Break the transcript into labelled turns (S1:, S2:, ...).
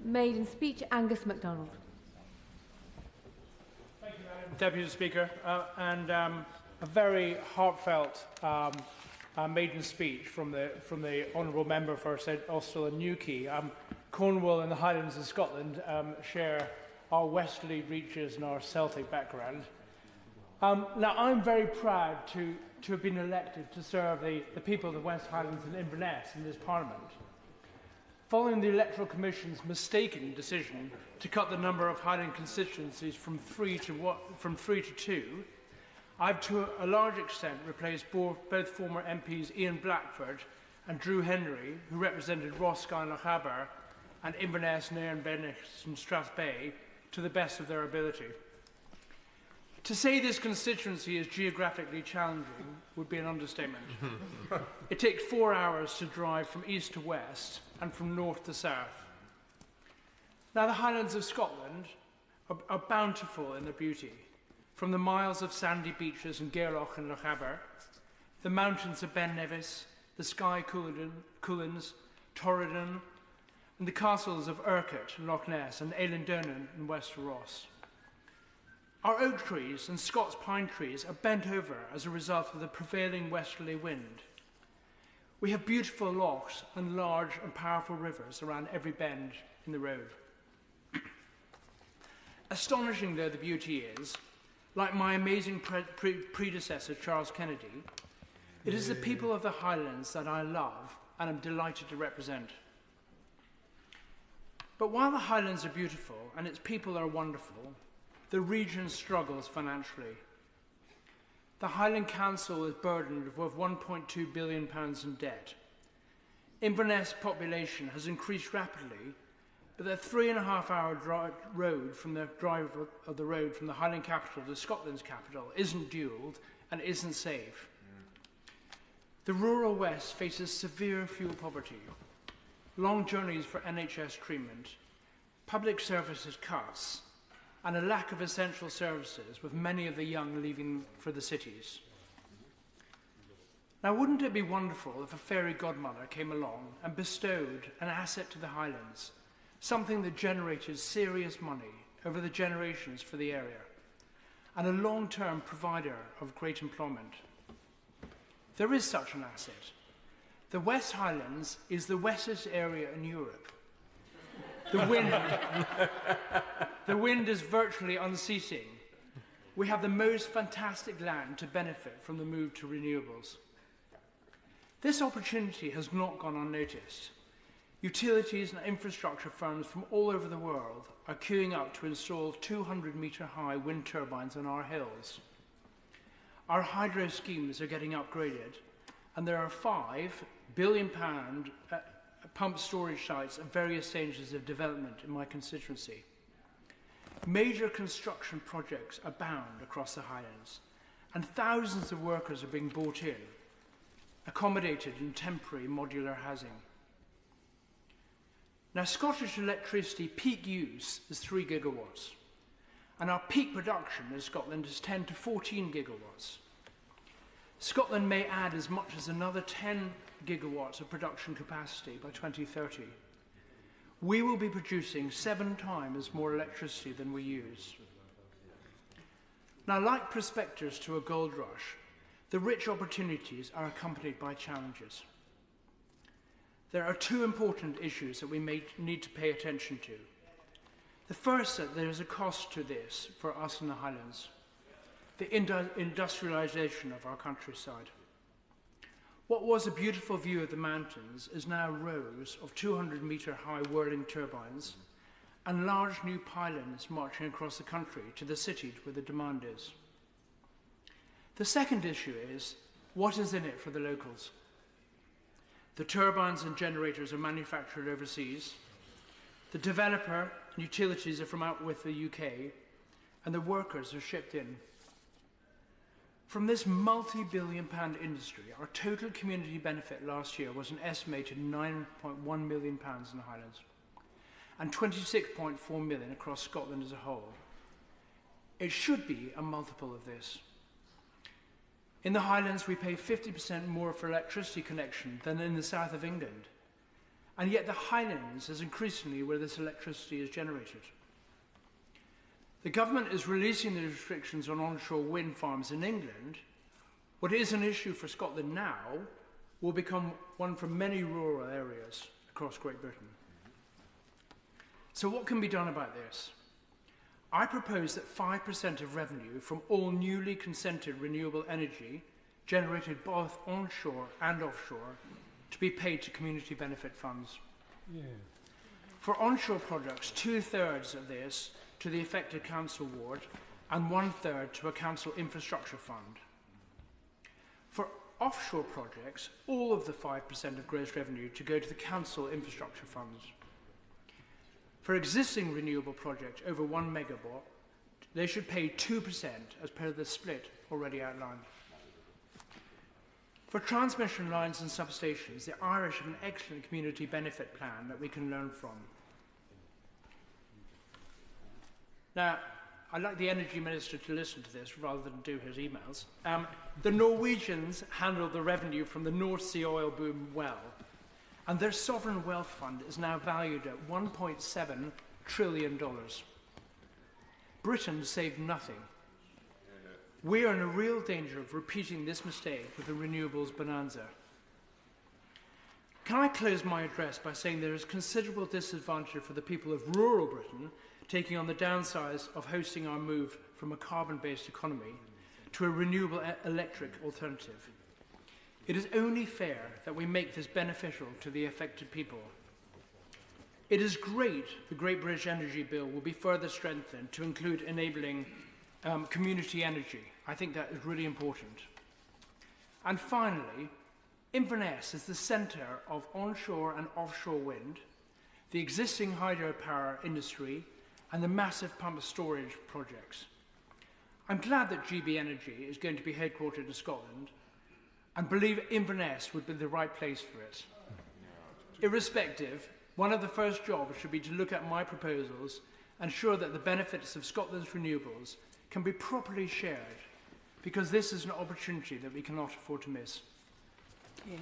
S1: Maiden speech, Angus MacDonald.
S2: Thank you, Madam Deputy Speaker, and a very heartfelt maiden speech from the honourable member for St Austell and Newquay. Cornwall and the Highlands of Scotland share our westerly reaches and our Celtic background. Now, I'm very proud to have been elected to serve the people of the West Highlands and Inverness in this Parliament. Following the Electoral Commission's mistaken decision to cut the number of Highland constituencies from three to two, I've to a large extent replaced both former MPs Ian Blackford and Drew Henry, who represented Roscoe and Lochaber, and Inverness, Nairn, Bennis and Strathbay to the best of their ability. To say this constituency is geographically challenging would be an understatement. It takes 4 hours to drive from east to west and from north to south. Now, the Highlands of Scotland are bountiful in their beauty, from the miles of sandy beaches in Gairloch and Lochaber, the mountains of Ben Nevis, the Skye Cuillins, Torridon, and the castles of Urquhart and Loch Ness and Eilean in West Ross. Our oak trees and Scots pine trees are bent over as a result of the prevailing westerly wind. We have beautiful lochs and large and powerful rivers around every bend in the road. Astonishing though the beauty is, like my amazing predecessor Charles Kennedy, it is the people of the Highlands that I love and am delighted to represent. But while the Highlands are beautiful and its people are wonderful, the region struggles financially. The Highland Council is burdened with £1.2 billion in debt. Inverness population has increased rapidly, but the 3.5-hour road from the Highland capital to Scotland's capital isn't dualled and isn't safe. The rural west faces severe fuel poverty, long journeys for NHS treatment, public services cuts, and a lack of essential services, with many of the young leaving for the cities. Now, wouldn't it be wonderful if a fairy godmother came along and bestowed an asset to the Highlands, something that generated serious money over the generations for the area, and a long-term provider of great employment? There is such an asset. The West Highlands is the wettest area in Europe. The wind is virtually unceasing. We have the most fantastic land to benefit from the move to renewables. This opportunity has not gone unnoticed. Utilities and infrastructure firms from all over the world are queuing up to install 200-metre-high wind turbines on our hills. Our hydro schemes are getting upgraded, and there are £5 billion pump storage sites at various stages of development in my constituency. Major construction projects abound across the Highlands, and thousands of workers are being brought in, accommodated in temporary modular housing. Now, Scottish electricity peak use is 3 gigawatts, and our peak production in Scotland is 10 to 14 gigawatts. Scotland may add as much as another 10 gigawatts of production capacity by 2030. We will be producing 7 times more electricity than we use. Now, like prospectors to a gold rush, the rich opportunities are accompanied by challenges. There are 2 important issues that we may need to pay attention to. The first, that there is a cost to this for us in the Highlands, the industrialization of our countryside. What was a beautiful view of the mountains is now rows of 200-metre-high whirling turbines and large new pylons marching across the country to the cities where the demand is. The second issue is, what is in it for the locals? The turbines and generators are manufactured overseas. The developer and utilities are from out with the UK, and the workers are shipped in. From this multi-billion-pound industry, our total community benefit last year was an estimated £9.1 million in the Highlands, and £26.4 million across Scotland as a whole. It should be a multiple of this. In the Highlands, we pay 50% more for electricity connection than in the south of England, and yet the Highlands is increasingly where this electricity is generated. The government is releasing the restrictions on onshore wind farms in England. What is an issue for Scotland now will become one for many rural areas across Great Britain. So what can be done about this? I propose that 5% of revenue from all newly consented renewable energy generated both onshore and offshore to be paid to community benefit funds. Yeah. For onshore projects, 2/3 of this to the affected council ward and 1/3 to a council infrastructure fund. For offshore projects, all of the 5% of gross revenue to go to the council infrastructure funds. For existing renewable projects over 1 megawatt, they should pay 2% as per the split already outlined. For transmission lines and substations, the Irish have an excellent community benefit plan that we can learn from. Now, I'd like the Energy Minister to listen to this rather than do his emails. The Norwegians handled the revenue from the North Sea oil boom well, and their sovereign wealth fund is now valued at $1.7 trillion. Britain saved nothing. We are in a real danger of repeating this mistake with the renewables bonanza. Can I close my address by saying there is considerable disadvantage for the people of rural Britain taking on the downsides of hosting our move from a carbon-based economy to a renewable electric alternative. It is only fair that we make this beneficial to the affected people. It is great the Great British Energy Bill will be further strengthened to include enabling community energy. I think that is really important. And finally, Inverness is the centre of onshore and offshore wind, the existing hydropower industry, and the massive pump storage projects. I'm glad that GB Energy is going to be headquartered in Scotland, and believe Inverness would be the right place for it. Irrespective, one of the first jobs should be to look at my proposals and ensure that the benefits of Scotland's renewables can be properly shared, because this is an opportunity that we cannot afford to miss. Yeah.